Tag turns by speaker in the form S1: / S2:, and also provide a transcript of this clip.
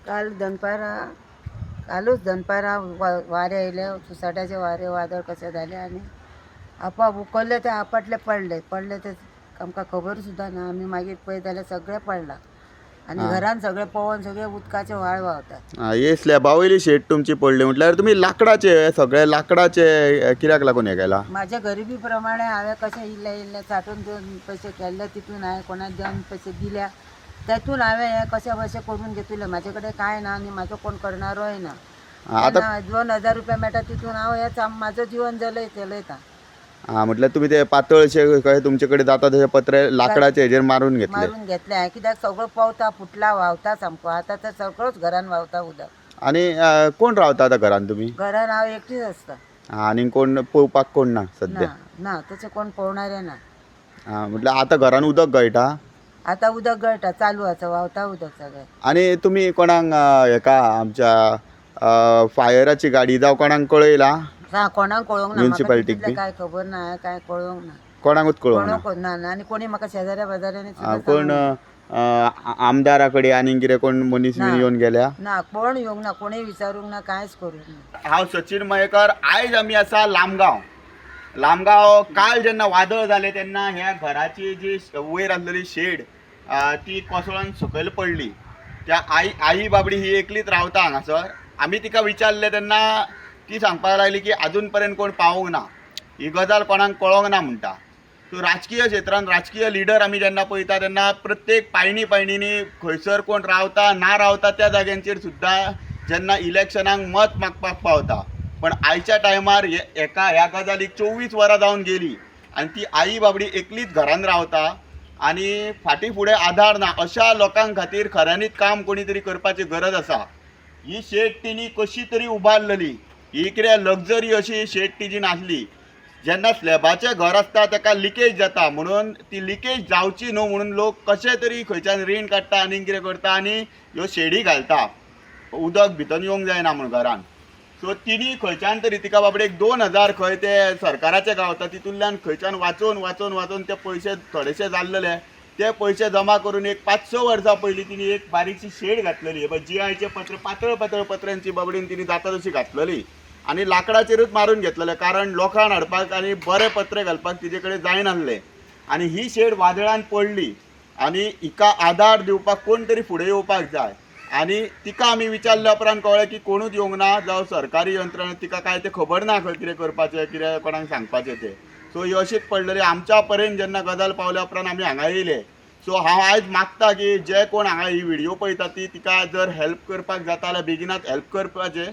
S1: कालूच दनपारा वारे आयले, सुसाट्याचे वारे वादळ कशें जालें आनी आपोआप उखल्ले ते आपटले पडले ते आमकां खबर सुद्दां ना. आमी मागीर पळयत जाल्यार सगळें पडलां आनी घरान सगळें पवन सगळे उदकाचे व्हाळ व्हांवतात.
S2: हे स्लॅबावयली शेड तुमची पडली म्हटल्यार तुमी लाकडाचे सगळे लाकडाचे कित्याक लागून हे केला?
S1: म्हाज्या गरिबी प्रमाणे हांवें कशें इल्ले साठोवन घेवन पयशे केल्ले, तितून हांवें कोणाक देवन पयशे दिल्या, तेतून हांवें हें कशें करून घेतलें. म्हाजे कडेन कांय ना आनी म्हाजो कोण करणारोय ना.
S2: आतां
S1: 2000 रुपया मेळटा तितून हांव हेच म्हाजो जीवन चलयता.
S2: म्हटल्यार तुमी ते पातळशे कशें तुमचे कडेन जाता तशे पत्रे लाकडाचे हेजेर मारून घेतले.
S1: हांवें कित्याक सगळो पावता फुटला व्हांवता सामको. आतां तर सगळोच घरान व्हांवता उदक.
S2: आनी कोण रावता आतां घरान तुमी?
S1: घरान हांव एकटीच आसता.
S2: आनी कोण पळोवपाक कोण ना सद्या?
S1: ना तशें कोण पळोवणारे ना.
S2: म्हटल्यार आतां घरान उदक गळटा?
S1: आतां उदक गळटा, चालू आसा, व्हांवता उदक सगळें.
S2: आनी तुमी कोणाक हेका आमच्या फायराची गाडी जावं कोणाक कळयला?
S1: कोणाक कळोवंक ना.
S2: म्युनिसिपालिटीक
S1: म्युनिसिपालिटीक काय खबर ना, काय कळोवंक ना.
S2: कोणाकूच कळोवंक ना?
S1: कोणाक ना. आनी कोणी म्हाका शेजाऱ्या बाजाऱ्यांनी
S2: कोण आमदारा कडेन आनी कितें कोण मनीस बीन येवन गेल्या?
S1: ना, कोण येवंक ना, कोणी विचारूंक ना, कांयच करूंक ना.
S2: हांव सचिन मयेकर. आयज आमी आसा लामगांव. काल जेन्ना वादळ जालें तेन्ना ह्या घराची जी वयर आसलेली शेड ती कोसळून सकयल पडली. त्या आई बाबडी ही एकलीच रावता हांगासर. आमी तिका विचारलें तेन्ना ती सांगपाक लागली की आजून पर्यंत कोण पावूंक ना, ही गजाल कोणाक कळोंक ना म्हणटा. सो राजकीय क्षेत्रांत राजकीय लिडर आमी जेन्ना पळयता तेन्ना प्रत्येक पायणींनी खंयसर कोण रावता ना रावता त्या जाग्यांचेर सुद्दां जेन्ना इलेक्शनाक मत मागपाक पावता. पण आयच्या टायमार ह्या गजालीक 24 वरां जावन गेली आनी ती आई बाबडी एकलीच घरान रावता आनी फाटीं फुडें आधार ना. अशा लोकांक खातीर खऱ्यांनीच काम कोणी तरी करपाची गरज आसा. ही शेड तिणी कशी तरी उबारलेली. ही कितें लग्जरी अशी शेड तिजी नासली. जेन्ना स्लॅबाचें घर आसता ताका लिकेज जाता, म्हणून ती लिकेज जावची न्हू म्हणून लोक कशे तरी खंयच्यान रीण काडटा आनी कितें करता आनी ह्यो शेडी घालता उदक भितर येवंक जायना म्हणून घरान. सो तिणी खंयच्यान तरी तिका बाबडेक 2000 खंय ते सरकाराचे गावता तितूंतल्यान खंयच्यान वाचून ते पयशे थोडेशे जाल्लेले ते पयशे जमा करून एक 5-6 वर्सां पयलीं तिणी एक बारीकशी शेड घातलेली. GIचे पत्र पातळ पत्र्यांची बाबडीन तिणी जाता तशी घातलेली आनी लाकडाचेरूच मारून घेतलेले, कारण लोकांक हाडपाक आनी बरे पत्रे घालपाक तिजे कडेन जायनासले. आनी ही शेड वादळान पडली आनी हिका आधार दिवपाक कोण तरी फुडें येवपाक जाय. आनी तिका आमी विचारल्या उपरांत कळ्ळें की कोणूच येवंक ना, जावं सरकारी यंत्रणा तिका काय ते खबर ना खंय कितें करपाचें, कितें कोणाक सांगपाचें तें. सो ही अशीच पडलेली. आमच्या पर्यंत जेन्ना गजाल पावल्या उपरांत आमी हांगा येयले. सो हांव आयज मागता की जे कोण हांगा ही व्हिडिओ पळयता ती तिका जर हेल्प करपाक जाता जाल्यार बेगिनात हेल्प करपाचें